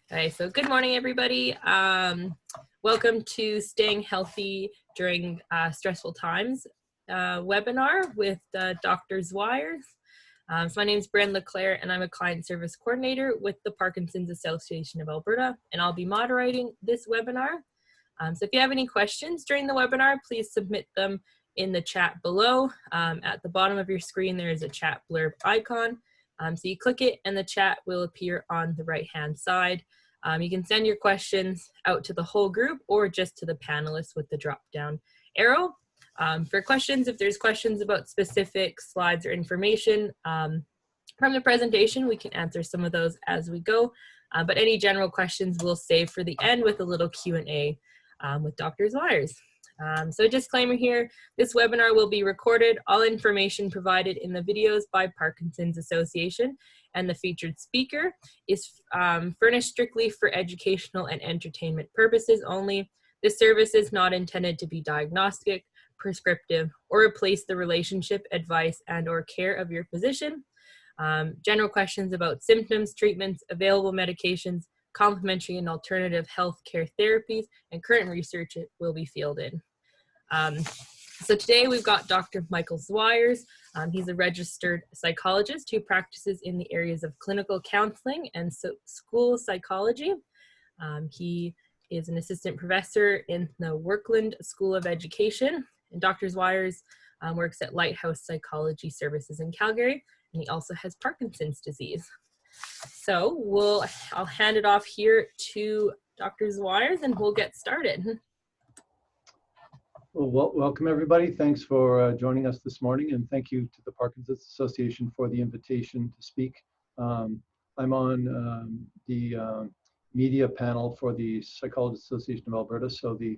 Okay, so good morning, everybody. Welcome to Staying Healthy During Stressful Times webinar with Dr. Zwires. So my name is Bryn Leclerc, and I'm a Client Service Coordinator with the Parkinson's Association of Alberta, and I'll be moderating this webinar. So if you have any questions during the webinar, please submit them in the chat below. At the bottom of your screen, there is a chat blurb icon. So you click it and the chat will appear on the right-hand side. You can send your questions out to the whole group or just to the panelists with the drop-down arrow. For questions, if there's questions about specific slides or information from the presentation, we can answer some of those as we go. But any general questions we'll save for the end with a little Q&A with Dr. Zwires. So a disclaimer here, this webinar will be recorded. All information provided in the videos by Parkinson's Association and the featured speaker is furnished strictly for educational and entertainment purposes only. This service is not intended to be diagnostic, prescriptive, or replace the relationship, advice, and/or care of your physician. General questions about symptoms, treatments, available medications, complementary and alternative healthcare therapies, and current research will be fielded. So today we've got Dr. Michael Zwires. He's a registered psychologist who practices in the areas of clinical counseling and school psychology. He is an assistant professor in the Workland School of Education, and Dr. Zwires works at Lighthouse Psychology Services in Calgary, and he also has Parkinson's disease. So I'll hand it off here to Dr. Zwires and we'll get started. Well, welcome everybody. Thanks for joining us this morning, and thank you to the Parkinson's Association for the invitation to speak. I'm on the media panel for the Psychologists Association of Alberta. So the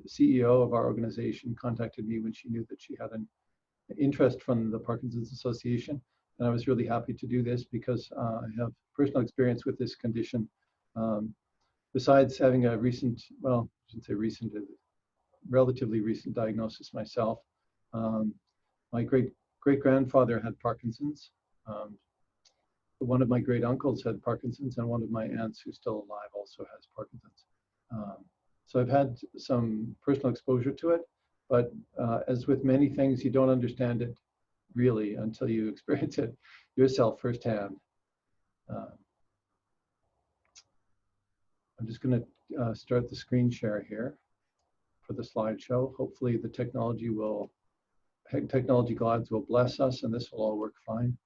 CEO of our organization contacted me when she knew that she had an interest from the Parkinson's Association, and I was really happy to do this because I have personal experience with this condition. Besides having a recent, well, I shouldn't say recent, relatively recent diagnosis myself. My great-grandfather had Parkinson's. One of my great uncles had Parkinson's, and one of my aunts who's still alive also has Parkinson's. So I've had some personal exposure to it, but as with many things, you don't understand it really until you experience it yourself firsthand. I'm just going to start the screen share here for the slideshow. Hopefully the technology gods will bless us and this will all work fine.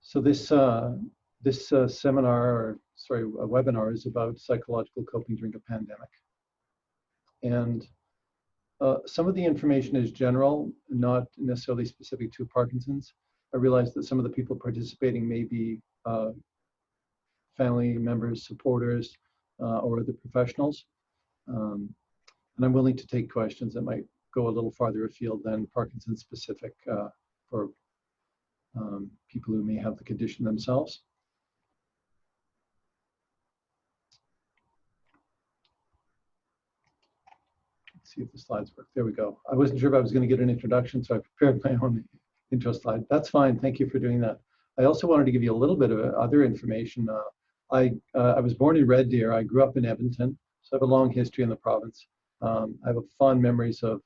So this webinar is about psychological coping during a pandemic. And some of the information is general, not necessarily specific to Parkinson's. I realize that some of the people participating may be family members, supporters, or other professionals. And I'm willing to take questions that might go a little farther afield than Parkinson's specific for people who may have the condition themselves. Let's see if the slides work. There we go. I wasn't sure if I was going to get an introduction, so I prepared my own intro slide. That's fine. Thank you for doing that. I also wanted to give you a little bit of other information. I was born in Red Deer. I grew up in Edmonton, so I have a long history in the province. I have fond memories of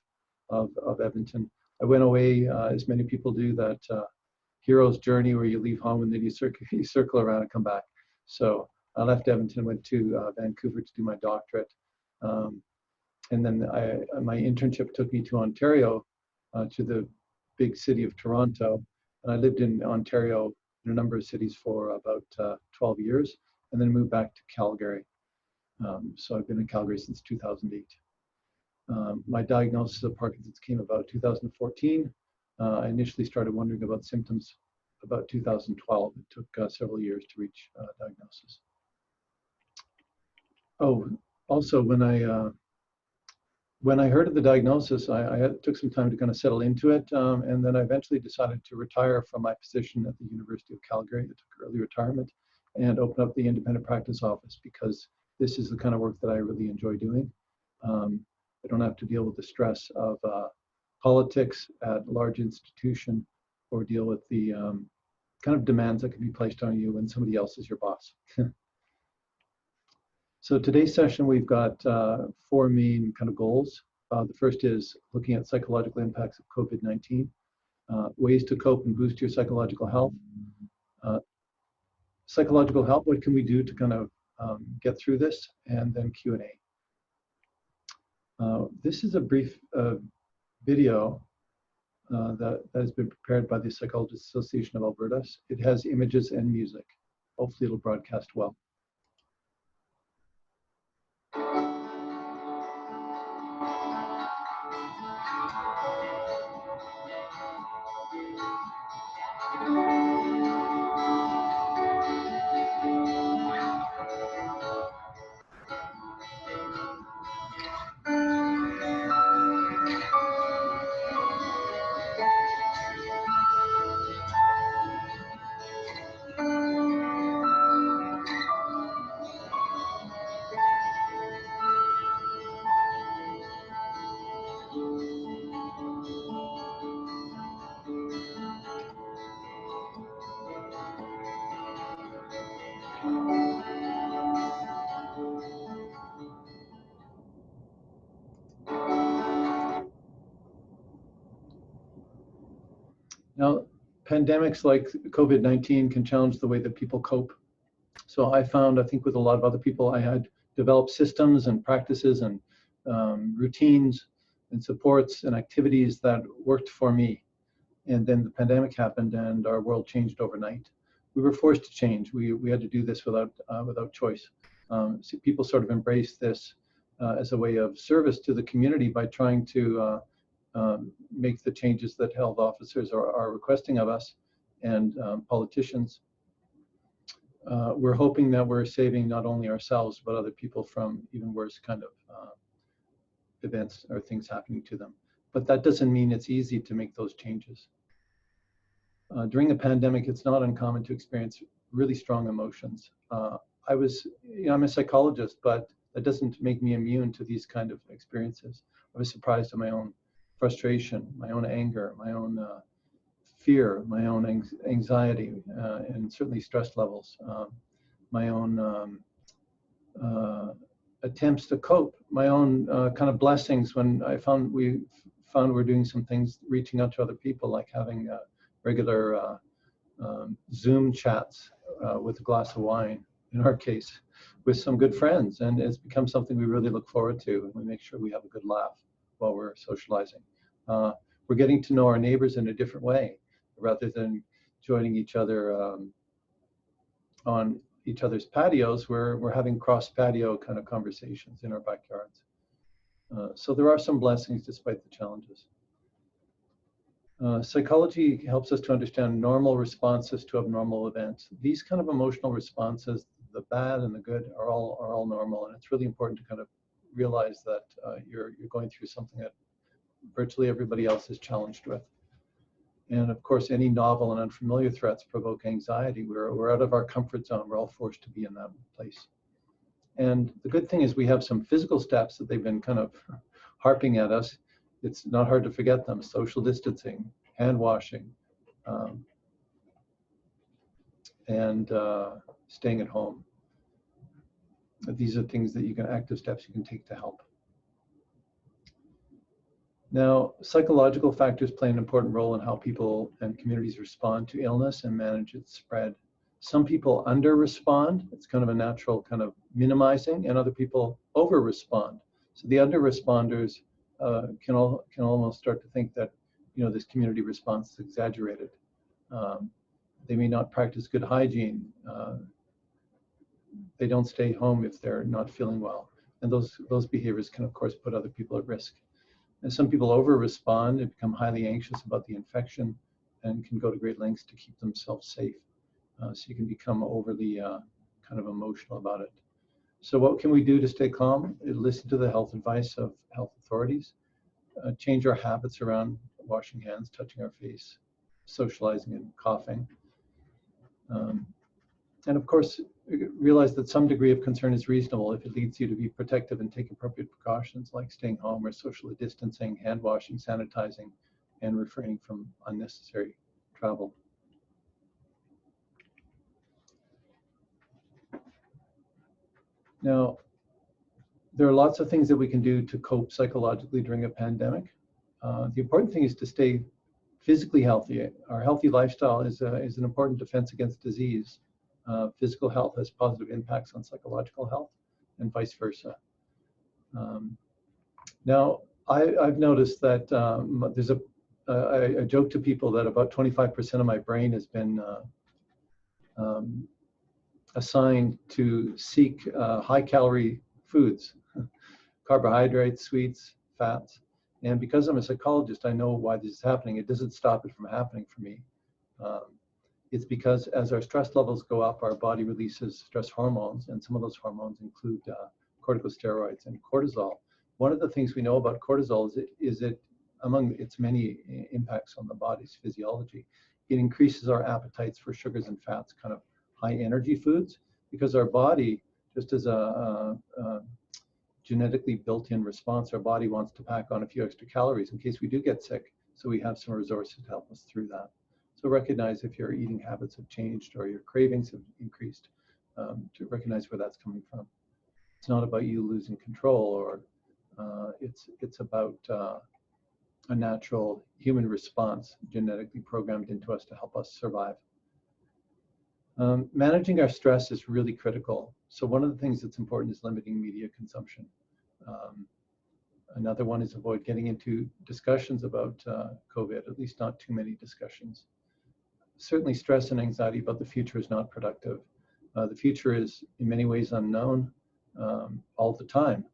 Edmonton. I went away, as many people do, that hero's journey where you leave home and then you circle around and come back. So I left Edmonton, went to Vancouver to do my doctorate. And then my internship took me to Ontario, to the big city of Toronto. And I lived in Ontario in a number of cities for about 12 years, and then moved back to Calgary. So I've been in Calgary since 2008. My diagnosis of Parkinson's came about 2014. I initially started wondering about symptoms about 2012. It took several years to reach diagnosis. Oh, also when I heard of the diagnosis, I took some time to kind of settle into it, and then I eventually decided to retire from my position at the University of Calgary. I took early retirement and opened up the independent practice office because this is the kind of work that I really enjoy doing. I don't have to deal with the stress of politics at a large institution or deal with the kind of demands that can be placed on you when somebody else is your boss. So today's session, we've got 4 main kind of goals. The first is looking at psychological impacts of COVID-19, ways to cope and boost your psychological health. Psychological health, what can we do to kind of get through this? And then Q&A. This is a brief video that has been prepared by the Psychologists Association of Alberta. It has images and music. Hopefully it'll broadcast well. Now, pandemics like COVID-19 can challenge the way that people cope. So I found, I think with a lot of other people, I had developed systems and practices and routines and supports and activities that worked for me. And then the pandemic happened and our world changed overnight. We were forced to change. We had to do this without choice. So people sort of embraced this as a way of service to the community by trying to make the changes that health officers are requesting of us and politicians. We're hoping that we're saving not only ourselves, but other people from even worse kind of events or things happening to them. But that doesn't mean it's easy to make those changes. During a pandemic, it's not uncommon to experience really strong emotions. I'm a psychologist, but that doesn't make me immune to these kind of experiences. I was surprised at my own frustration, my own anger, my own fear, my own anxiety, and certainly stress levels, my own attempts to cope, my own kind of blessings when we found we're doing some things, reaching out to other people, like having regular Zoom chats with a glass of wine, in our case, with some good friends. And it's become something we really look forward to, and we make sure we have a good laugh while we're socializing. We're getting to know our neighbors in a different way, rather than joining each other on each other's patios. We're having cross patio kind of conversations in our backyards. So there are some blessings despite the challenges. Psychology helps us to understand normal responses to abnormal events. These kind of emotional responses, the bad and the good, are all normal, and it's really important to kind of realize that you're going through something that virtually everybody else is challenged with. And of course, any novel and unfamiliar threats provoke anxiety. We're out of our comfort zone. We're all forced to be in that place. And the good thing is we have some physical steps that they've been kind of harping at us. It's not hard to forget them: social distancing, hand washing, and staying at home. These are things that active steps you can take to help. Now, psychological factors play an important role in how people and communities respond to illness and manage its spread. Some people under-respond. It's kind of a natural kind of minimizing, and other people over-respond. So the under-responders can almost start to think that, this community response is exaggerated. They may not practice good hygiene. They don't stay home if they're not feeling well. And those behaviors can, of course, put other people at risk. And some people over-respond and become highly anxious about the infection and can go to great lengths to keep themselves safe. So you can become overly kind of emotional about it. So what can we do to stay calm? Listen to the health advice of health authorities. Change our habits around washing hands, touching our face, socializing and coughing. And of course, realize that some degree of concern is reasonable if it leads you to be protective and take appropriate precautions like staying home or socially distancing, hand washing, sanitizing, and refraining from unnecessary travel. Now, there are lots of things that we can do to cope psychologically during a pandemic. The important thing is to stay physically healthy. Our healthy lifestyle is an important defense against disease. Physical health has positive impacts on psychological health and vice versa. Now, I've noticed that there's I joke to people that about 25% of my brain has been assigned to seek high-calorie foods, carbohydrates, sweets, fats. And because I'm a psychologist, I know why this is happening. It doesn't stop it from happening for me. It's because as our stress levels go up, our body releases stress hormones, and some of those hormones include corticosteroids and cortisol. One of the things we know about cortisol is it, among its many impacts on the body's physiology, it increases our appetites for sugars and fats, kind of high energy foods, because our body, just as a genetically built-in response, our body wants to pack on a few extra calories in case we do get sick, so we have some resources to help us through that. So recognize if your eating habits have changed or your cravings have increased, to recognize where that's coming from. It's not about you losing control, or it's about a natural human response genetically programmed into us to help us survive. Managing our stress is really critical. So one of the things that's important is limiting media consumption. Another one is avoid getting into discussions about COVID, at least not too many discussions. Certainly stress and anxiety about the future is not productive. The future is in many ways unknown all the time.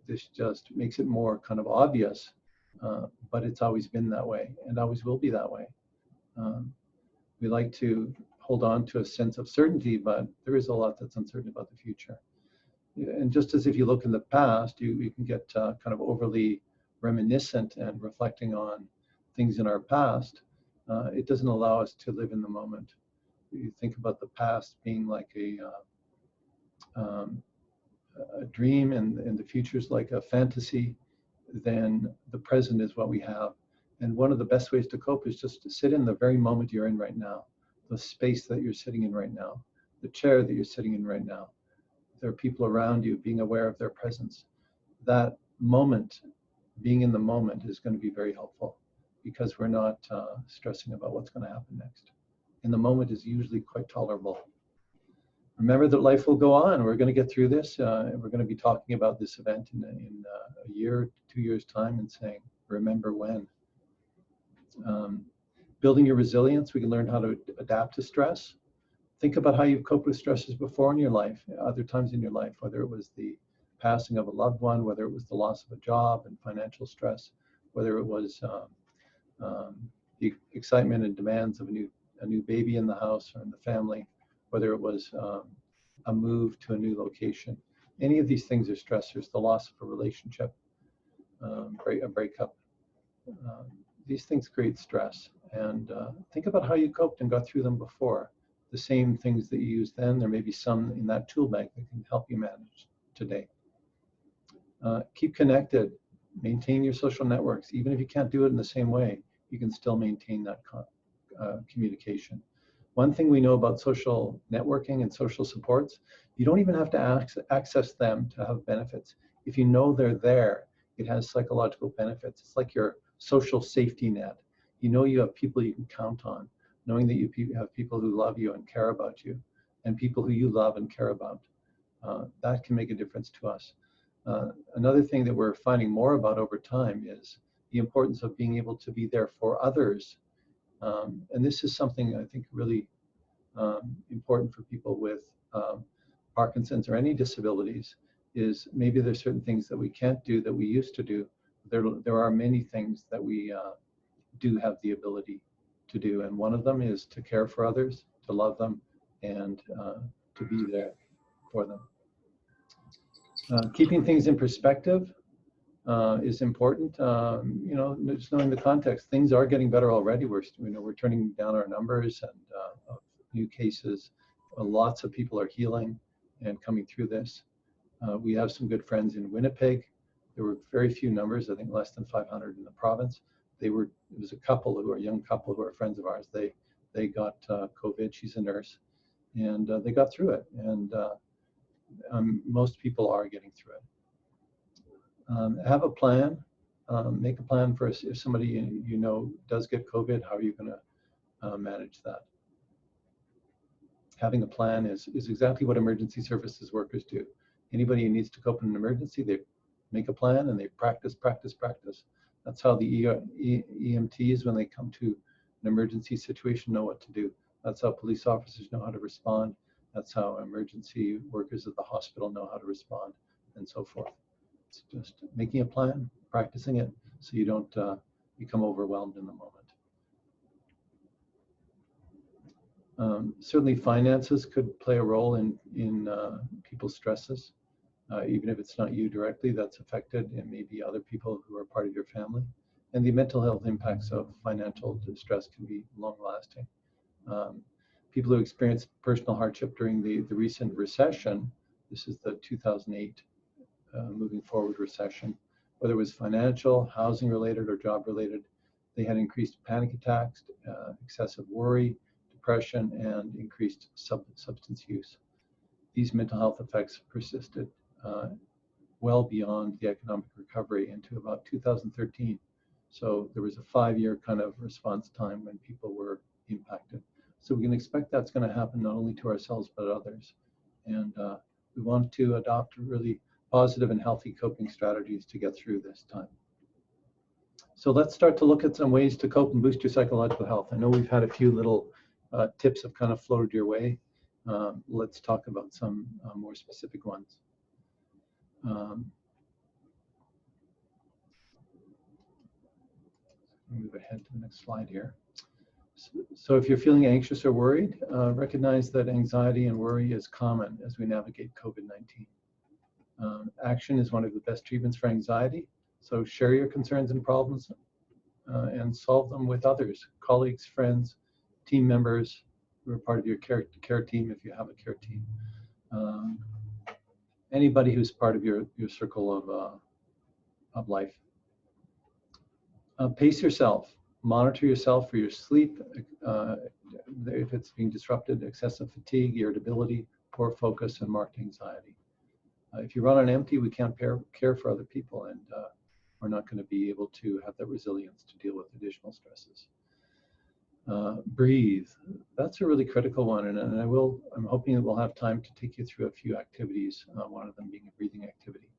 This just makes it more kind of obvious, but it's always been that way and always will be that way. We like to hold on to a sense of certainty, but there is a lot that's uncertain about the future. And just as if you look in the past, you can get kind of overly reminiscent and reflecting on things in our past. It doesn't allow us to live in the moment. You think about the past being like a dream, and the future is like a fantasy, then the present is what we have. And one of the best ways to cope is just to sit in the very moment you're in right now, the space that you're sitting in right now, the chair that you're sitting in right now. There are people around you, being aware of their presence. That moment, being in the moment, is going to be very helpful because we're not stressing about what's going to happen next. And the moment is usually quite tolerable. Remember that life will go on. We're going to get through this. And we're going to be talking about this event in a year, 2 years' time, and saying, remember when. Building your resilience, we can learn how to adapt to stress. Think about how you've coped with stresses before in your life, other times in your life, whether it was the passing of a loved one, whether it was the loss of a job and financial stress, whether it was the excitement and demands of a new baby in the house or in the family, whether it was a move to a new location. Any of these things are stressors, the loss of a relationship, a breakup. These things create stress. And think about how you coped and got through them before. The same things that you used then, there may be some in that tool bag that can help you manage today. Keep connected, maintain your social networks. Even if you can't do it in the same way, you can still maintain that communication. One thing we know about social networking and social supports, you don't even have to access them to have benefits. If you know they're there, it has psychological benefits. It's like your social safety net. You know you have people you can count on, knowing that you have people who love you and care about you, and people who you love and care about. That can make a difference to us. Another thing that we're finding more about over time is the importance of being able to be there for others. And this is something I think really important for people with Parkinson's or any disabilities, is maybe there's certain things that we can't do that we used to do. There are many things that we do have the ability to do, and one of them is to care for others, to love them, and to be there for them. Keeping things in perspective is important. You know, just knowing the context, things are getting better already. We're turning down our numbers and of new cases. Lots of people are healing and coming through this. We have some good friends in Winnipeg. There were very few numbers, I think less than 500 in the province. It was a young couple who are friends of ours. They got COVID. She's a nurse, and they got through it. And most people are getting through it. Have a plan. Make a plan for if somebody you know does get COVID, how are you going to manage that? Having a plan is exactly what emergency services workers do. Anybody who needs to cope in an emergency, they make a plan and they practice. That's how the EMTs, when they come to an emergency situation, know what to do. That's how police officers know how to respond. That's how emergency workers at the hospital know how to respond, and so forth. It's just making a plan, practicing it, so you don't become overwhelmed in the moment. Certainly finances could play a role in people's stresses. Even if it's not you directly that's affected, it may be other people who are part of your family. And the mental health impacts of financial distress can be long-lasting. People who experienced personal hardship during the recent recession, this is the 2008 moving forward recession, whether it was financial, housing related, or job related, they had increased panic attacks, excessive worry, depression, and increased substance use. These mental health effects persisted well beyond the economic recovery into about 2013. So there was a 5-year kind of response time when people were impacted. So we can expect that's going to happen not only to ourselves, but others. And we want to adopt really positive and healthy coping strategies to get through this time. So let's start to look at some ways to cope and boost your psychological health. I know we've had a few little tips have kind of floated your way. Let's talk about some more specific ones. Move ahead to the next slide here. So if you're feeling anxious or worried, recognize that anxiety and worry is common as we navigate COVID-19. Action is one of the best treatments for anxiety. So share your concerns and problems and solve them with others, colleagues, friends, team members who are part of your care team if you have a care team. Anybody who's part of your circle of life. Pace yourself. Monitor yourself for your sleep, if it's being disrupted, excessive fatigue, irritability, poor focus, and marked anxiety. If you run on empty, we can't care for other people, and we're not going to be able to have that resilience to deal with additional stresses. Breathe. That's a really critical one, and I'm hoping that we'll have time to take you through a few activities, one of them being a breathing activity.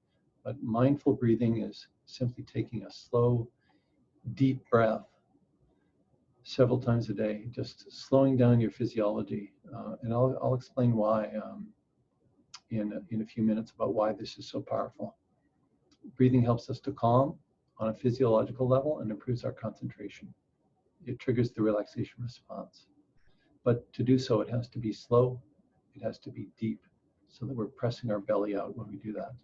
But mindful breathing is simply taking a slow, deep breath several times a day, just slowing down your physiology. And I'll explain why in a few minutes about why this is so powerful. Breathing helps us to calm on a physiological level and improves our concentration. It triggers the relaxation response. But to do so, it has to be slow, it has to be deep, so that we're pressing our belly out when we do that.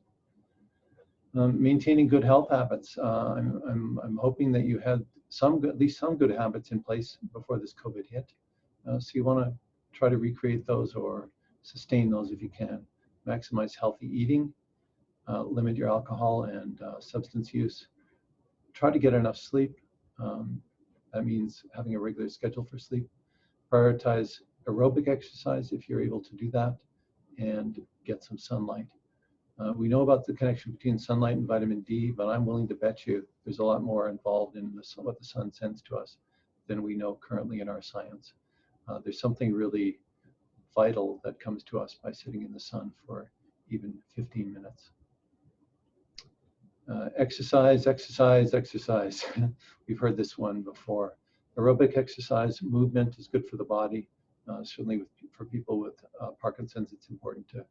Maintaining good health habits. I'm hoping that you had at least some good habits in place before this COVID hit. So you want to try to recreate those or sustain those if you can. Maximize healthy eating, limit your alcohol and substance use. Try to get enough sleep. That means having a regular schedule for sleep. Prioritize aerobic exercise if you're able to do that, and get some sunlight. We know about the connection between sunlight and vitamin D, but I'm willing to bet you there's a lot more involved in what the sun sends to us than we know currently in our science. There's something really vital that comes to us by sitting in the sun for even 15 minutes. Exercise. We've heard this one before. Aerobic exercise, movement is good for the body. Certainly for people with Parkinson's, it's important to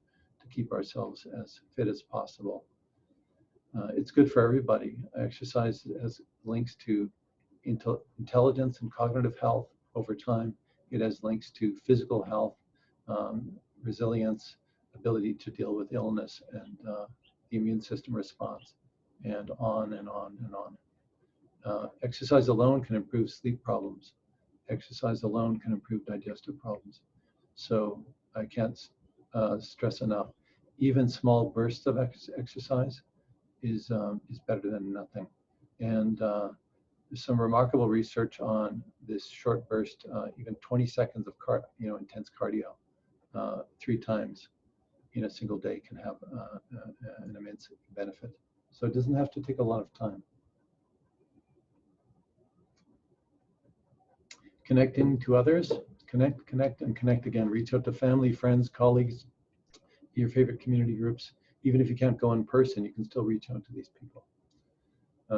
keep ourselves as fit as possible. It's good for everybody. Exercise has links to intelligence and cognitive health over time. It has links to physical health, resilience, ability to deal with illness, and the immune system response, and on and on and on. Exercise alone can improve sleep problems. Exercise alone can improve digestive problems. So I can't stress enough. Even small bursts of exercise is better than nothing. And there's some remarkable research on this short burst, even 20 seconds of intense cardio 3 times in a single day can have an immense benefit. So it doesn't have to take a lot of time. Connecting to others, connect, and connect again. Reach out to family, friends, colleagues, your favorite community groups. Even if you can't go in person, you can still reach out to these people.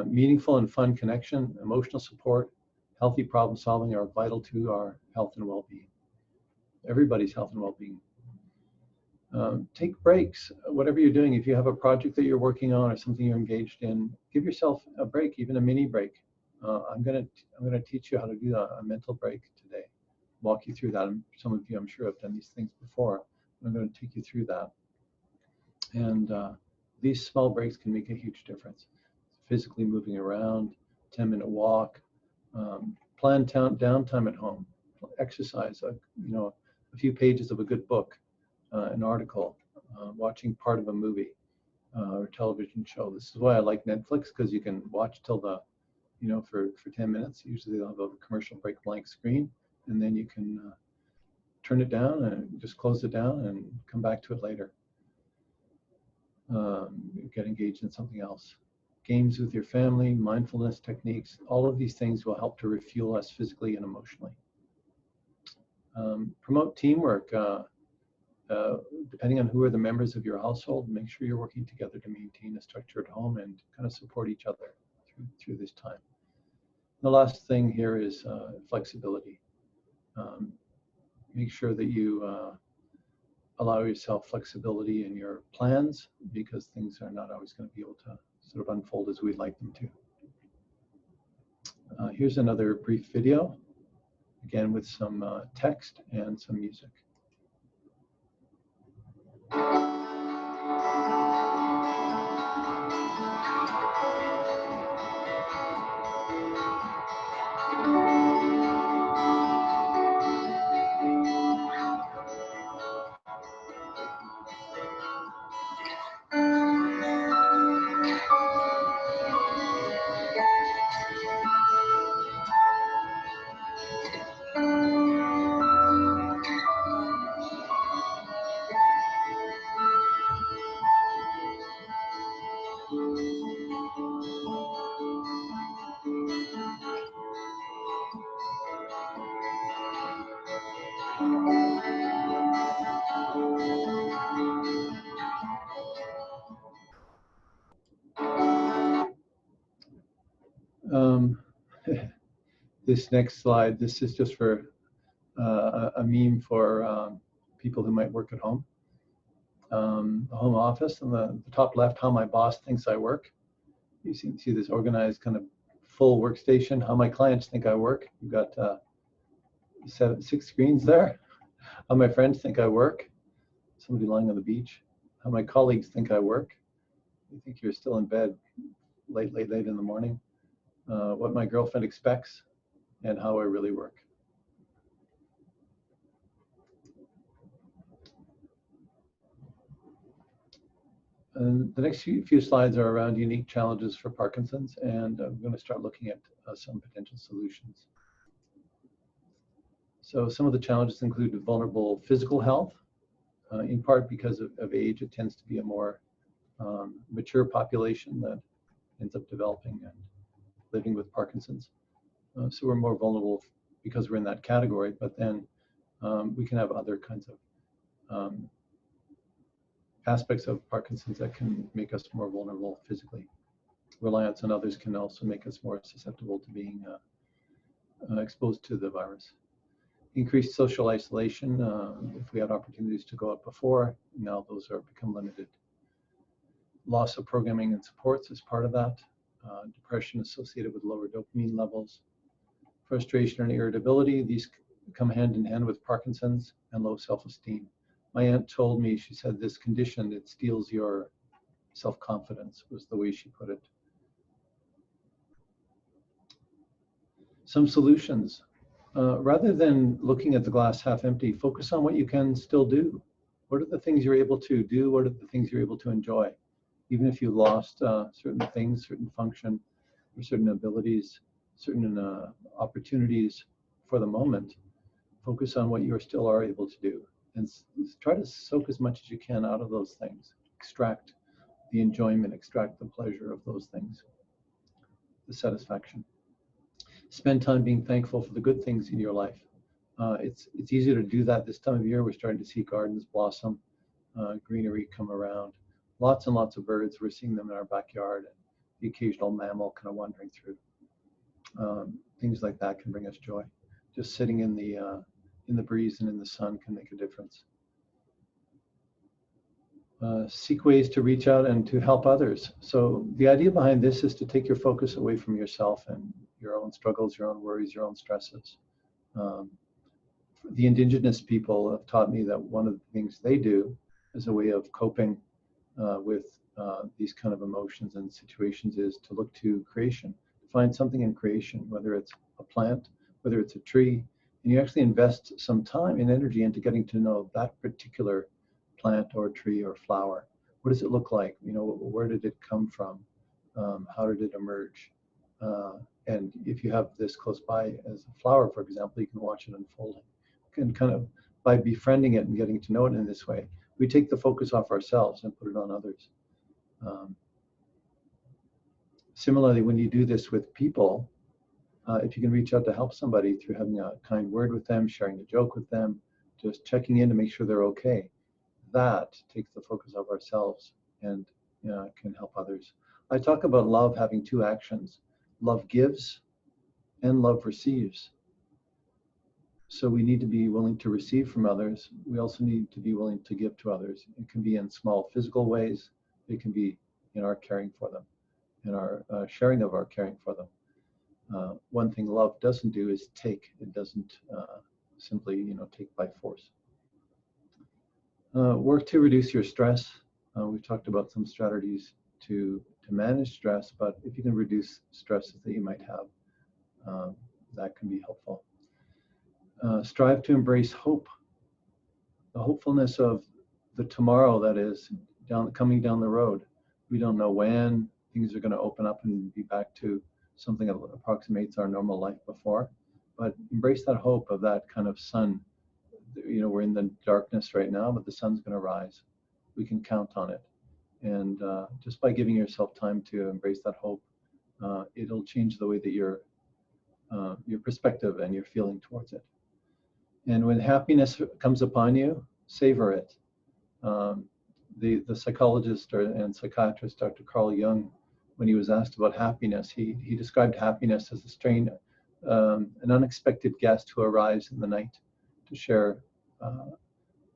Meaningful and fun connection, emotional support, healthy problem solving are vital to our health and well-being. Everybody's health and well-being. Take breaks, whatever you're doing. If you have a project that you're working on or something you're engaged in, give yourself a break, even a mini break. I'm gonna teach you how to do a mental break today. Walk you through that. And some of you, I'm sure, have done these things before. I'm going to take you through that. And these small breaks can make a huge difference. Physically moving around, 10-minute walk, planned downtime at home, exercise, a few pages of a good book, an article, watching part of a movie or television show. This is why I like Netflix, because you can watch till the, for 10 minutes. Usually they'll have a commercial break, blank screen, and then you can turn it down and just close it down and come back to it later. Get engaged in something else. Games with your family, mindfulness techniques, all of these things will help to refuel us physically and emotionally. Promote teamwork. Depending on who are the members of your household, make sure you're working together to maintain a structured home and kind of support each other through this time. The last thing here is flexibility. Make sure that you allow yourself flexibility in your plans, because things are not always going to be able to sort of unfold as we'd like them to. Here's another brief video, again with some text and some music. This next slide, this is just for a meme for people who might work at home. The home office, on the top left, how my boss thinks I work. You see this organized kind of full workstation, how my clients think I work. You've got 6 screens there. How my friends think I work. Somebody lying on the beach. How my colleagues think I work. They think you're still in bed late in the morning. What my girlfriend expects, and how I really work. And the next few slides are around unique challenges for Parkinson's, and I'm going to start looking at some potential solutions. So some of the challenges include vulnerable physical health, in part because of age. It tends to be a more mature population that ends up developing and living with Parkinson's. So we're more vulnerable because we're in that category, but then we can have other kinds of aspects of Parkinson's that can make us more vulnerable physically. Reliance on others can also make us more susceptible to being exposed to the virus. Increased social isolation. If we had opportunities to go out before, now those are become limited. Loss of programming and supports is part of that. Depression associated with lower dopamine levels. Frustration and irritability, these come hand in hand with Parkinson's, and low self-esteem. My aunt told me, she said, this condition, it steals your self-confidence, was the way she put it. Some solutions. Rather than looking at the glass half empty, focus on what you can still do. What are the things you're able to do? What are the things you're able to enjoy? Even if you lost certain things, certain function, or certain abilities, certain opportunities for the moment, focus on what you still are able to do. and try to soak as much as you can out of those things. Extract the enjoyment, extract the pleasure of those things, the satisfaction. Spend time being thankful for the good things in your life. It's easier to do that this time of year. We're starting to see gardens blossom, greenery come around, lots and lots of birds. We're seeing them in our backyard, and the occasional mammal kind of wandering through. Things like that can bring us joy. Just sitting in the breeze and in the sun can make a difference. Seek ways to reach out and to help others. So the idea behind this is to take your focus away from yourself and your own struggles, your own worries, your own stresses. The indigenous people have taught me that one of the things they do as a way of coping with these kind of emotions and situations is to look to creation, find something in creation, whether it's a plant, whether it's a tree, and you actually invest some time and energy into getting to know that particular plant or tree or flower. What does it look like? You know, where did it come from? How did it emerge? And if you have this close by as a flower, for example, you can watch it unfolding. And kind of by befriending it and getting to know it in this way, we take the focus off ourselves and put it on others. Similarly, when you do this with people, if you can reach out to help somebody through having a kind word with them, sharing a joke with them, just checking in to make sure they're okay, that takes the focus off ourselves and can help others. I talk about love having two actions. Love gives and love receives. So we need to be willing to receive from others. We also need to be willing to give to others. It can be in small physical ways. It can be in our caring for them, in our sharing of our caring for them. One thing love doesn't do is take. It doesn't simply, take by force. Work to reduce your stress. We've talked about some strategies to manage stress, but if you can reduce stresses that you might have, that can be helpful. Strive to embrace hope, the hopefulness of the tomorrow that is coming down the road. We don't know when things are going to open up and be back to something that approximates our normal life before, but embrace that hope of that kind of sun. We're in the darkness right now, but the sun's going to rise. We can count on it. And just by giving yourself time to embrace that hope, it'll change the way that your perspective and your feeling towards it. And when happiness comes upon you, savor it. The psychologist and psychiatrist, Dr. Carl Jung, when he was asked about happiness, he described happiness as an unexpected guest who arrives in the night to share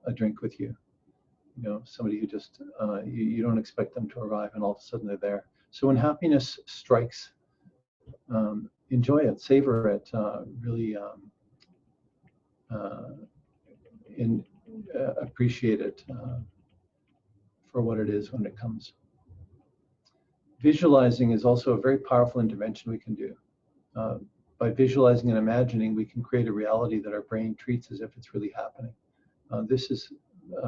a drink with you. Somebody who just, you don't expect them to arrive and all of a sudden they're there. So when happiness strikes, enjoy it, savor it, really appreciate it for what it is when it comes. Visualizing is also a very powerful intervention we can do. By visualizing and imagining, we can create a reality that our brain treats as if it's really happening. This is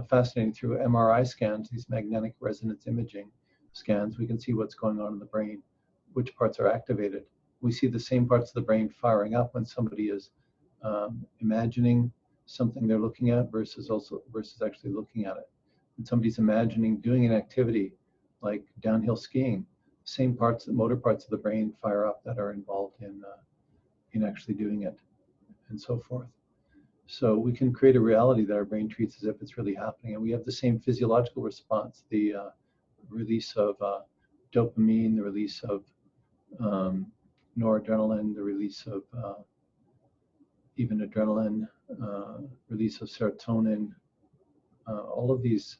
fascinating. Through MRI scans, these magnetic resonance imaging scans, we can see what's going on in the brain, which parts are activated. We see the same parts of the brain firing up when somebody is imagining something they're looking at versus actually looking at it. When somebody's imagining doing an activity like downhill skiing, same motor parts of the brain fire up that are involved in actually doing it, and so forth. So we can create a reality that our brain treats as if it's really happening, and we have the same physiological response, the release of dopamine, the release of noradrenaline, the release of even adrenaline, release of serotonin, all of these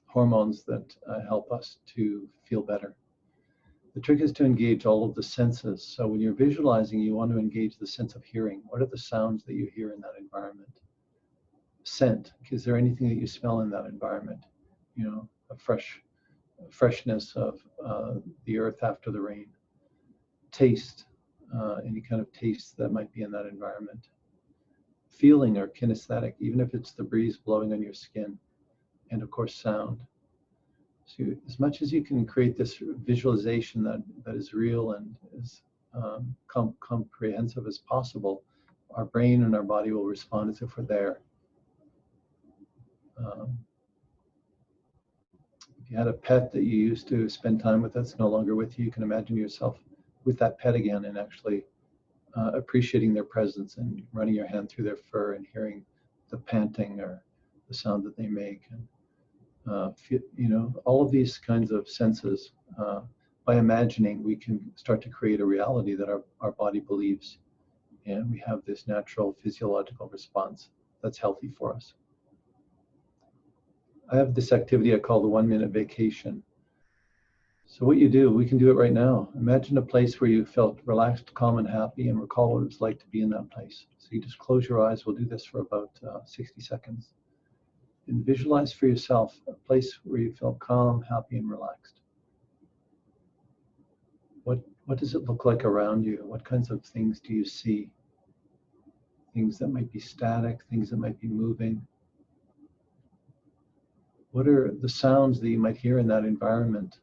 hormones that help us to feel better. The trick is to engage all of the senses. So when you're visualizing, you want to engage the sense of hearing. What are the sounds that you hear in that environment? Scent. Is there anything that you smell in that environment? A freshness of the earth after the rain. Taste. Any kind of taste that might be in that environment. Feeling or kinesthetic, even if it's the breeze blowing on your skin. And of course, sound. So as much as you can create this visualization that is real and as comprehensive as possible, our brain and our body will respond as if we're there. If you had a pet that you used to spend time with that's no longer with you, you can imagine yourself with that pet again and actually appreciating their presence and running your hand through their fur and hearing the panting or the sound that they make. And all of these kinds of senses, by imagining, we can start to create a reality that our body believes. And we have this natural physiological response that's healthy for us. I have this activity I call the 1 minute vacation. So what you do, we can do it right now. Imagine a place where you felt relaxed, calm, and happy, and recall what it was like to be in that place. So you just close your eyes. We'll do this for about 60 seconds. And visualize for yourself a place where you felt calm, happy, and relaxed. What does it look like around you? What kinds of things do you see? Things that might be static, things that might be moving. What are the sounds that you might hear in that environment?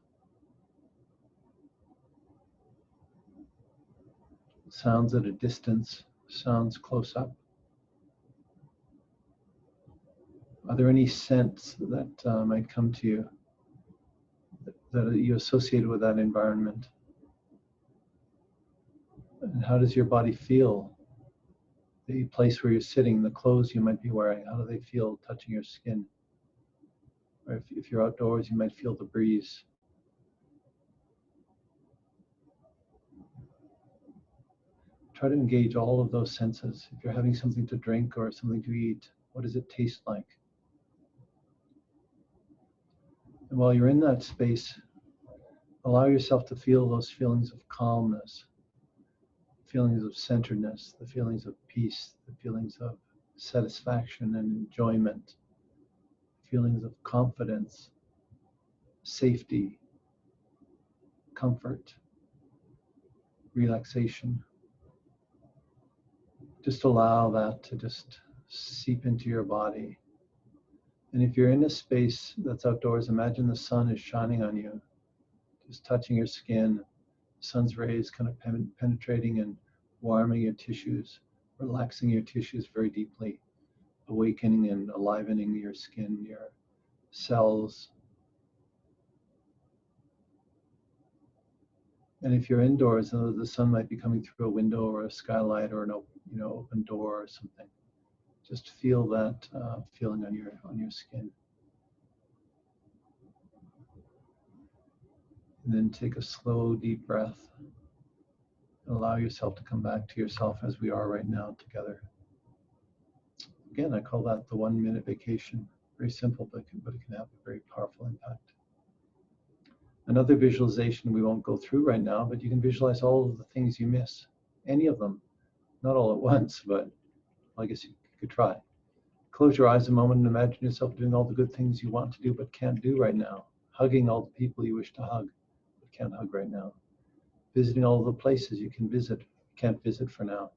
Sounds at a distance, sounds close up. Are there any scents that might come to you that you associate with that environment? And how does your body feel? The place where you're sitting, the clothes you might be wearing, how do they feel touching your skin? Or if you're outdoors, you might feel the breeze. Try to engage all of those senses. If you're having something to drink or something to eat, what does it taste like? And while you're in that space, allow yourself to feel those feelings of calmness, feelings of centeredness, the feelings of peace, the feelings of satisfaction and enjoyment, feelings of confidence, safety, comfort, relaxation. Just allow that to just seep into your body. And if you're in a space that's outdoors, imagine the sun is shining on you, just touching your skin, the sun's rays kind of penetrating and warming your tissues, relaxing your tissues very deeply, awakening and enlivening your skin, your cells. And if you're indoors, the sun might be coming through a window or a skylight or an open door or something. Just feel that feeling on your skin. And then take a slow, deep breath. Allow yourself to come back to yourself as we are right now together. Again, I call that the 1 minute vacation. Very simple, but it can have a very powerful impact. Another visualization we won't go through right now, but you can visualize all of the things you miss. Any of them. Not all at once, but I guess you could try. Close your eyes a moment and imagine yourself doing all the good things you want to do but can't do right now. Hugging all the people you wish to hug but can't hug right now. Visiting all the places you can visit, can't visit for now.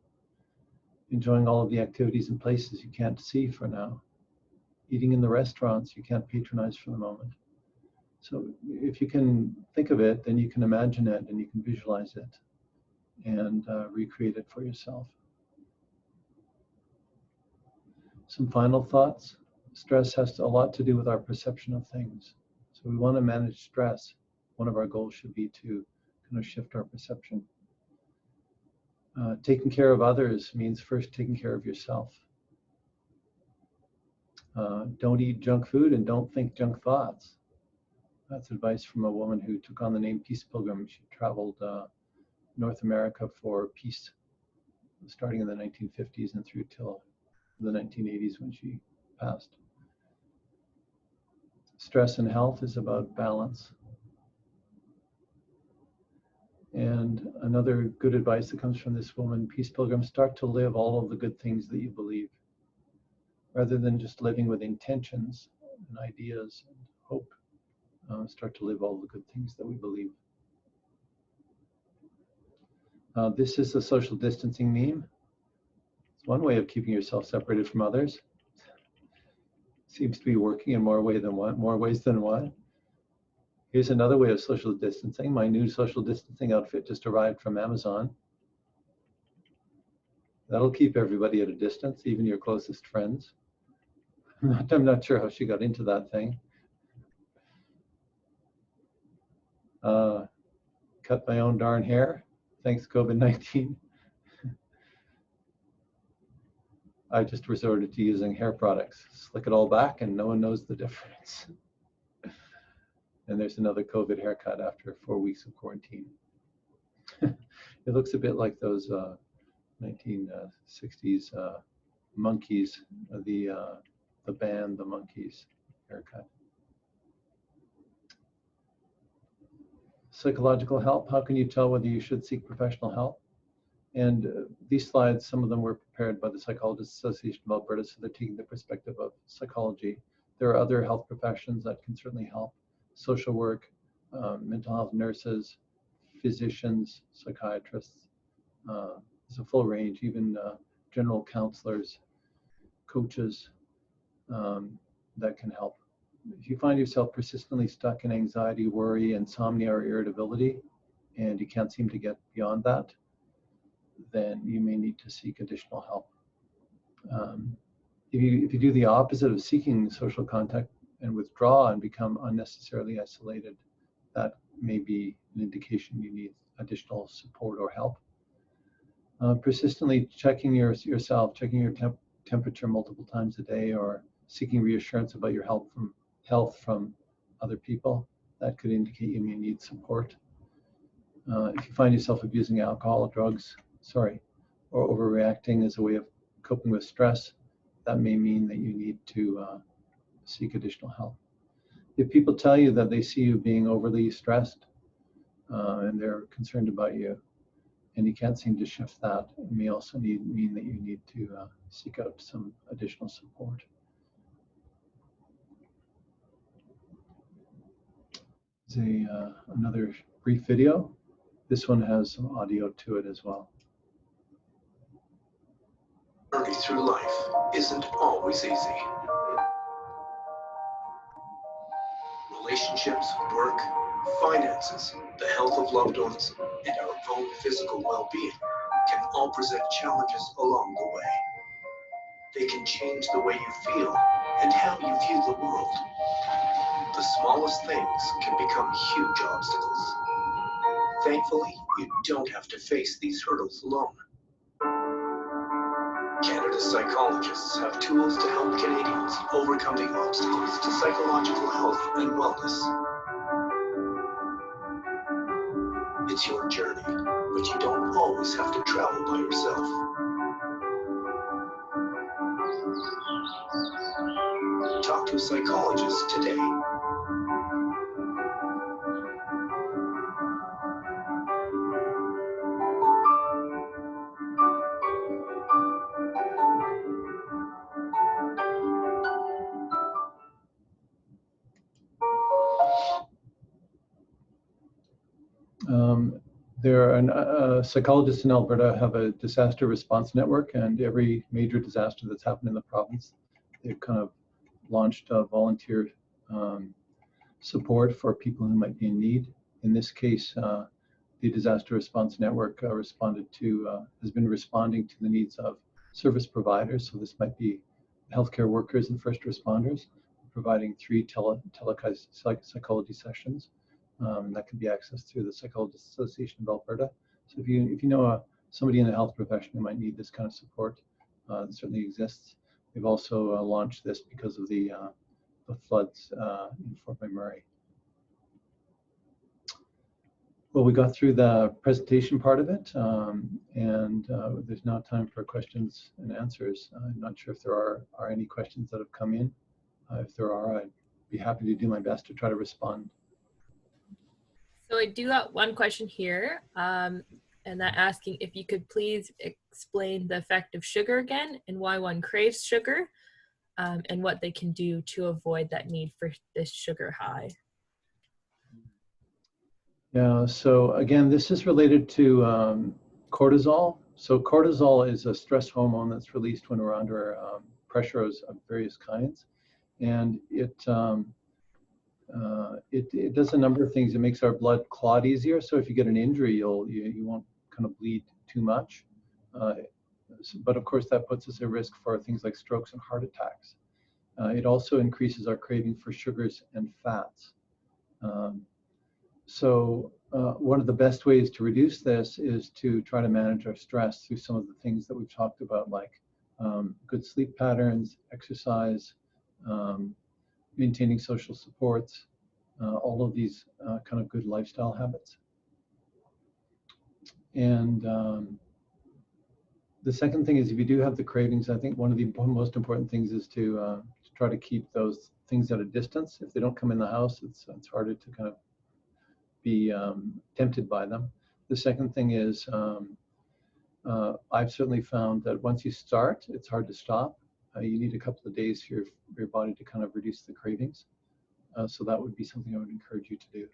Enjoying all of the activities and places you can't see for now. Eating in the restaurants you can't patronize for the moment. So if you can think of it, then you can imagine it and you can visualize it and recreate it for yourself. Some final thoughts. Stress has a lot to do with our perception of things. So we want to manage stress. One of our goals should be to kind of shift our perception. Taking care of others means first taking care of yourself. Don't eat junk food and don't think junk thoughts. That's advice from a woman who took on the name Peace Pilgrim. She traveled North America for peace, starting in the 1950s and through till the 1980s when she passed. Stress and health is about balance. And another good advice that comes from this woman, Peace Pilgrim, start to live all of the good things that you believe, rather than just living with intentions and ideas and hope. Start to live all the good things that we believe. This is a social distancing meme. It's one way of keeping yourself separated from others. Seems to be working in more ways than one. Here's another way of social distancing. My new social distancing outfit just arrived from Amazon. That'll keep everybody at a distance, even your closest friends. I'm not sure how she got into that thing. Cut my own darn hair. Thanks, COVID-19. I just resorted to using hair products. Slick it all back and no one knows the difference. And there's another COVID haircut after 4 weeks of quarantine. It looks a bit like those 1960s Monkeys, the band, the Monkeys haircut. Psychological help, how can you tell whether you should seek professional help? And these slides, some of them were prepared by the Psychologists Association of Alberta, so they're taking the perspective of psychology. There are other health professions that can certainly help. Social work, mental health nurses, physicians, psychiatrists. There's a full range, even general counselors, coaches that can help. If you find yourself persistently stuck in anxiety, worry, insomnia, or irritability, and you can't seem to get beyond that, then you may need to seek additional help. If you do the opposite of seeking social contact and withdraw and become unnecessarily isolated, that may be an indication you need additional support or help. Persistently checking yourself, checking your temperature multiple times a day, or seeking reassurance about your health from other people, that could indicate you may need support. If you find yourself abusing alcohol, drugs, or overreacting as a way of coping with stress, that may mean that you need to seek additional help. If people tell you that they see you being overly stressed and they're concerned about you, and you can't seem to shift that, it may also mean that you need to seek out some additional support. There's another brief video. This one has some audio to it as well. Journey through life isn't always easy. Relationships, work, finances, the health of loved ones, and our own physical well-being can all present challenges along the way. They can change the way you feel and how you view the world. The smallest things can become huge obstacles. Thankfully, you don't have to face these hurdles alone. Canada's psychologists have tools to help Canadians overcome the obstacles to psychological health and wellness. It's your journey, but you don't always have to travel by yourself. Talk to a psychologist today. There are psychologists in Alberta have a disaster response network, and every major disaster that's happened in the province, they've kind of launched volunteer support for people who might be in need. In this case, the disaster response network has been responding to the needs of service providers. So this might be healthcare workers and first responders, providing 3 psychology sessions. That can be accessed through the Psychologists Association of Alberta. So if you know somebody in the health profession who might need this kind of support, it certainly exists. We've also launched this because of the floods in Fort McMurray. Well, we got through the presentation part of it, and there's now time for questions and answers. I'm not sure if there are any questions that have come in. If there are, I'd be happy to do my best to try to respond. So I do got one question here, and that asking if you could please explain the effect of sugar again and why one craves sugar, and what they can do to avoid that need for this sugar high. Yeah, so again, this is related to cortisol. So cortisol is a stress hormone that's released when we're under pressure of various kinds, and it does a number of things. It makes our blood clot easier. So if you get an injury, you won't kind of bleed too much. But of course, that puts us at risk for things like strokes and heart attacks. It also increases our craving for sugars and fats. One of the best ways to reduce this is to try to manage our stress through some of the things that we've talked about, like good sleep patterns, exercise, maintaining social supports, all of these kind of good lifestyle habits. And the second thing is, if you do have the cravings, I think one of the most important things is to try to keep those things at a distance. If they don't come in the house, it's harder to kind of be tempted by them. The second thing is, I've certainly found that once you start, it's hard to stop. You need a couple of days for your body to kind of reduce the cravings. So that would be something I would encourage you to do.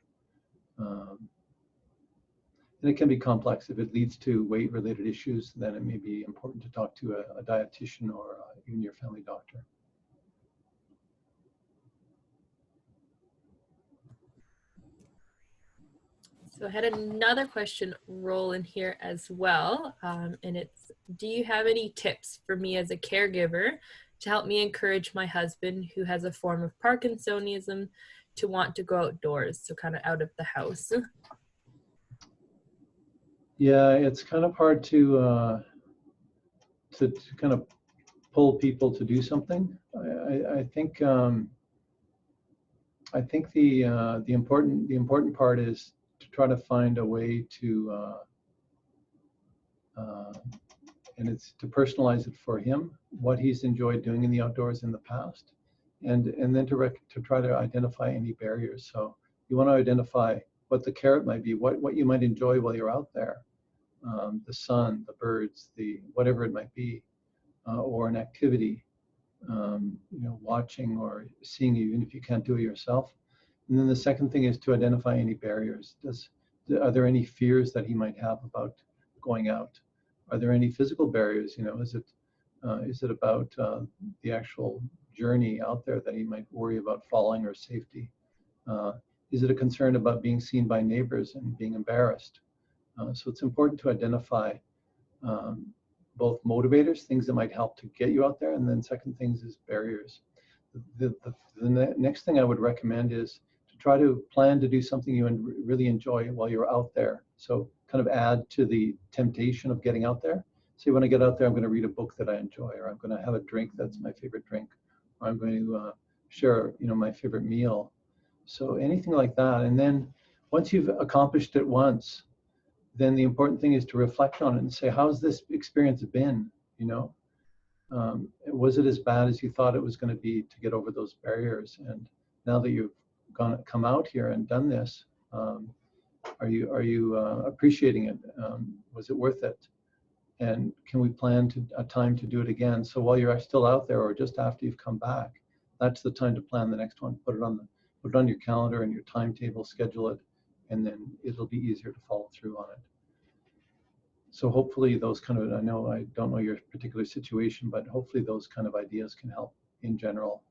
And it can be complex. If it leads to weight-related issues, then it may be important to talk to a dietitian or even your family doctor. So I had another question roll in here as well, and it's, do you have any tips for me as a caregiver to help me encourage my husband, who has a form of Parkinsonism, to want to go outdoors, so kind of out of the house? Yeah, it's kind of hard to kind of pull people to do something. I think the important part is to try to find a way to and it's to personalize it for him, what he's enjoyed doing in the outdoors in the past, and then to try to identify any barriers. So you want to identify what the carrot might be, what you might enjoy while you're out there, the sun, the birds, the whatever it might be, or an activity, watching or seeing, even if you can't do it yourself. And then the second thing is to identify any barriers. Are there any fears that he might have about going out? Are there any physical barriers? Is it about the actual journey out there that he might worry about falling or safety? Is it a concern about being seen by neighbors and being embarrassed? So it's important to identify both motivators, things that might help to get you out there, and then second things is barriers. The next thing I would recommend is to try to plan to do something you really enjoy while you're out there. So kind of add to the temptation of getting out there. Say, when I get out there, I'm going to read a book that I enjoy, or I'm going to have a drink that's my favorite drink, or I'm going to share, my favorite meal. So anything like that. And then once you've accomplished it once, then the important thing is to reflect on it and say, how's this experience been? Was it as bad as you thought it was going to be to get over those barriers? And now that you've come out here and done this, are you appreciating it? Was it worth it? And can we plan a time to do it again? So while you're still out there, or just after you've come back, that's the time to plan the next one. Put it on your calendar and your timetable, schedule it, and then it'll be easier to follow through on it. So hopefully those kind of, I don't know your particular situation, but hopefully those kind of ideas can help in general.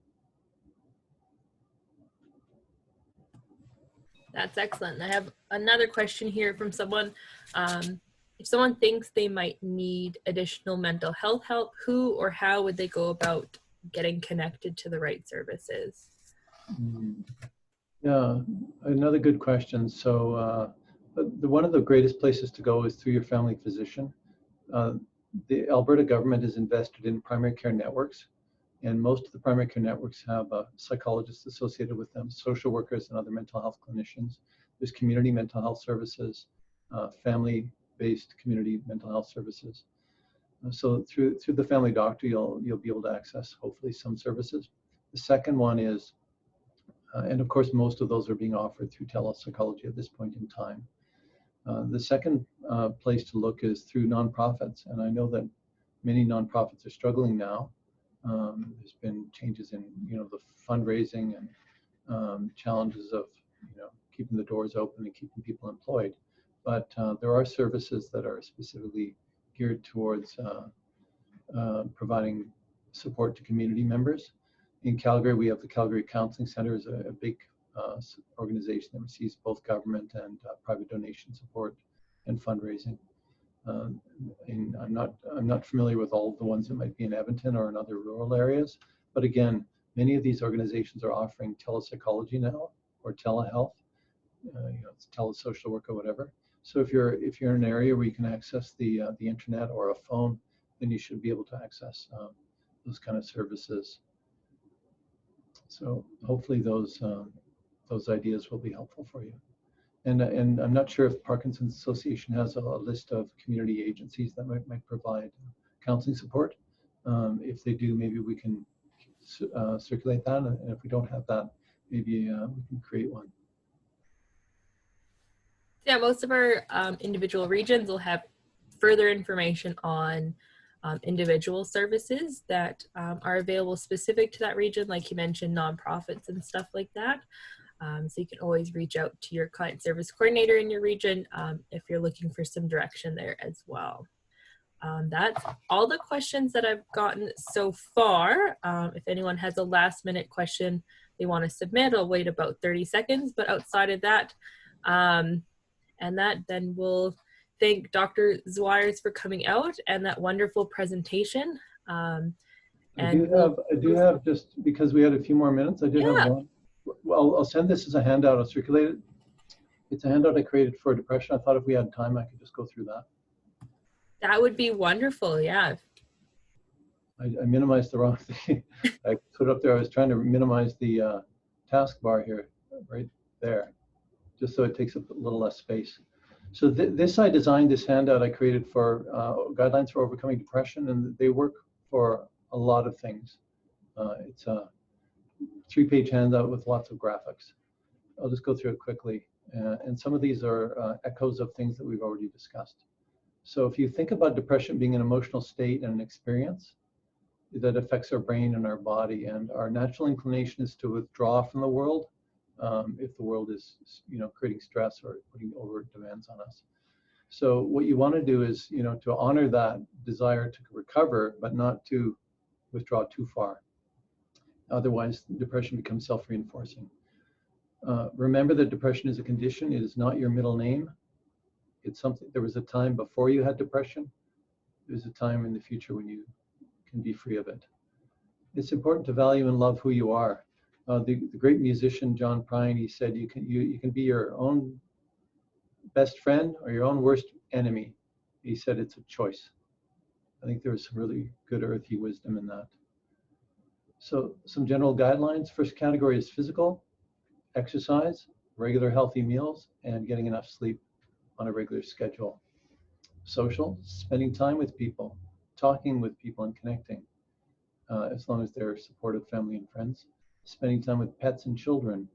That's excellent. I have another question here from someone. If someone thinks they might need additional mental health help, who or how would they go about getting connected to the right services? Yeah, another good question. So one of the greatest places to go is through your family physician. The Alberta government is invested in primary care networks, and most of the primary care networks have psychologists associated with them, social workers and other mental health clinicians. There's community mental health services, family-based community mental health services. So through the family doctor, you'll be able to access hopefully some services. The second one is, and of course most of those are being offered through telepsychology at this point in time. The second place to look is through nonprofits, and I know that many nonprofits are struggling now. There's been changes in the fundraising and challenges of keeping the doors open and keeping people employed. But there are services that are specifically geared towards providing support to community members. In Calgary, we have the Calgary Counseling Center, is a big organization that receives both government and private donation support and fundraising. And I'm not familiar with all of the ones that might be in Edmonton or in other rural areas, but again, Many of these organizations are offering telepsychology now, or telehealth, it's telesocial work or whatever. So if you're in an area where you can access the internet or a phone, then you should be able to access those kind of services. So hopefully those ideas will be helpful for you. And I'm not sure if Parkinson's Association has a list of community agencies that might provide counseling support. If they do, maybe we can circulate that. And if we don't have that, maybe we can create one. Yeah, most of our individual regions will have further information on individual services that are available specific to that region, like you mentioned, nonprofits and stuff like that. So you can always reach out to your client service coordinator in your region if you're looking for some direction there as well. That's all the questions that I've gotten so far. If anyone has a last minute question they want to submit, I'll wait about 30 seconds. But outside of that, then we'll thank Dr. Zwires for coming out and that wonderful presentation. I do have, just because we had a few more minutes, I did have one. Well, I'll send this as a handout. I'll circulate it. It's a handout I created for depression. I thought if we had time, I could just go through that. That would be wonderful, yeah. I minimized the wrong thing. I put it up there. I was trying to minimize the taskbar here, right there, just so it takes up a little less space. So I designed this handout I created for guidelines for overcoming depression, and they work for a lot of things. It's a 3-page handout with lots of graphics. I'll just go through it quickly. And some of these are echoes of things that we've already discussed. So if you think about depression being an emotional state and an experience that affects our brain and our body, and our natural inclination is to withdraw from the world if the world is, creating stress or putting over demands on us. So what you want to do is, to honor that desire to recover, but not to withdraw too far. Otherwise, depression becomes self-reinforcing. Remember that depression is a condition. It is not your middle name. It's something. There was a time before you had depression. There's a time in the future when you can be free of it. It's important to value and love who you are. The great musician John Prine, he said, you can be your own best friend or your own worst enemy. He said it's a choice. I think there was some really good earthy wisdom in that. So some general guidelines. First category is physical, exercise, regular healthy meals, and getting enough sleep on a regular schedule. Social, spending time with people, talking with people and connecting, as long as they're supportive family and friends. Spending time with pets and children,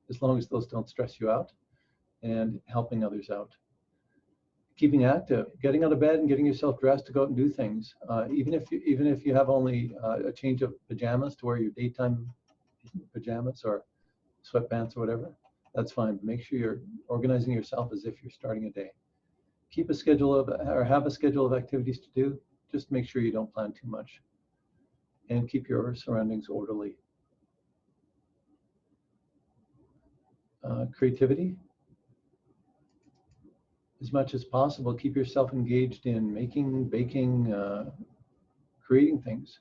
as long as those don't stress you out, and helping others out. Keeping active, getting out of bed and getting yourself dressed to go out and do things. Even if you have only a change of pajamas to wear your daytime pajamas or sweatpants or whatever, that's fine. Make sure you're organizing yourself as if you're starting a day. Keep a schedule or have a schedule of activities to do. Just make sure you don't plan too much. And keep your surroundings orderly. Creativity. As much as possible, keep yourself engaged in making, baking, creating things.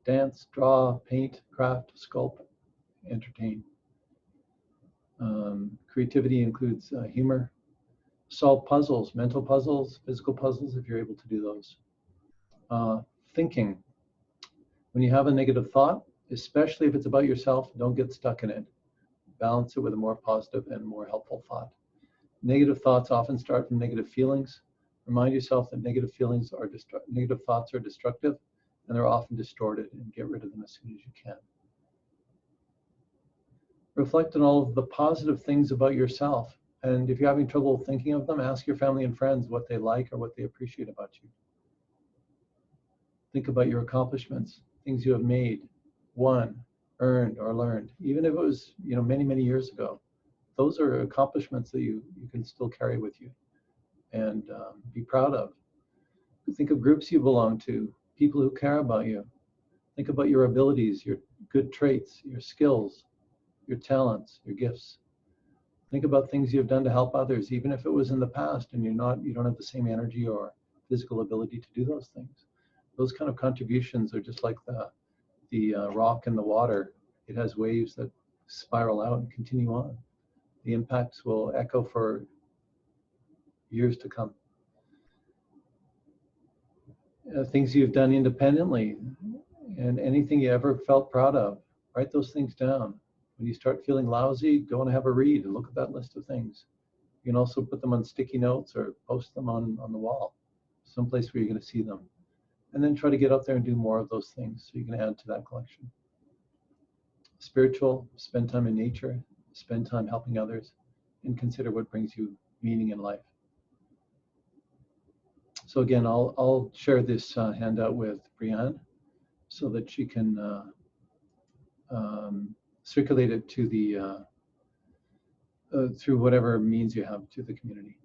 Dance, draw, paint, craft, sculpt, entertain. Creativity includes humor. Solve puzzles, mental puzzles, physical puzzles, if you're able to do those. Thinking. When you have a negative thought, especially if it's about yourself, don't get stuck in it. Balance it with a more positive and more helpful thought. Negative thoughts often start from negative feelings. Remind yourself that negative thoughts are destructive, and they're often distorted, and get rid of them as soon as you can. Reflect on all of the positive things about yourself. And if you're having trouble thinking of them, ask your family and friends what they like or what they appreciate about you. Think about your accomplishments, things you have made, won, earned, or learned. Even if it was, many, many years ago. Those are accomplishments that you can still carry with you and be proud of. Think of groups you belong to, people who care about you. Think about your abilities, your good traits, your skills, your talents, your gifts. Think about things you've done to help others, even if it was in the past and you don't have the same energy or physical ability to do those things. Those kind of contributions are just like the the rock in the water, it has waves that spiral out and continue on. The impacts will echo for years to come. Things you've done independently and anything you ever felt proud of, write those things down. When you start feeling lousy, go and have a read and look at that list of things. You can also put them on sticky notes or post them on the wall, someplace where you're going to see them. And then try to get out there and do more of those things so you can add to that collection. Spiritual, spend time in nature, spend time helping others, and consider what brings you meaning in life. So again, I'll share this handout with Brianne so that she can circulate it to the through whatever means you have to the community.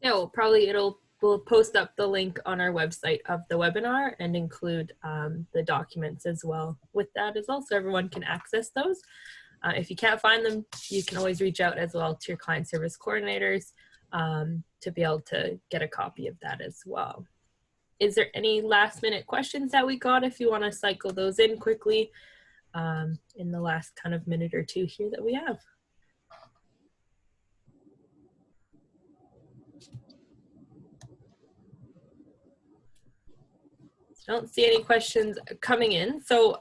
Yeah, well, we'll post up the link on our website of the webinar and include the documents as well with that as well, so everyone can access those. If you can't find them, you can always reach out as well to your client service coordinators to be able to get a copy of that as well. Is there any last minute questions that we got, if you want to cycle those in quickly in the last kind of minute or two here that we have? Don't see any questions coming in. So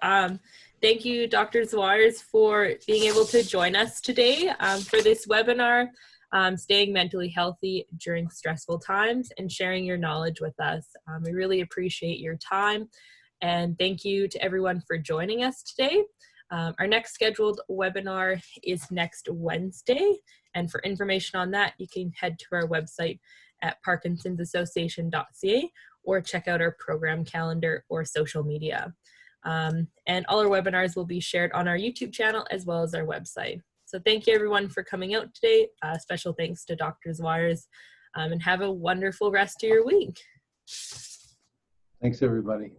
thank you, Dr. Zwires, for being able to join us today for this webinar, Staying Mentally Healthy During Stressful Times, and sharing your knowledge with us. We really appreciate your time, and thank you to everyone for joining us today. Our next scheduled webinar is next Wednesday, and for information on that, you can head to our website at parkinsonsassociation.ca or check out our program calendar or social media. And all our webinars will be shared on our YouTube channel as well as our website. So thank you everyone for coming out today. Special thanks to Dr. Zwires, and have a wonderful rest of your week. Thanks everybody.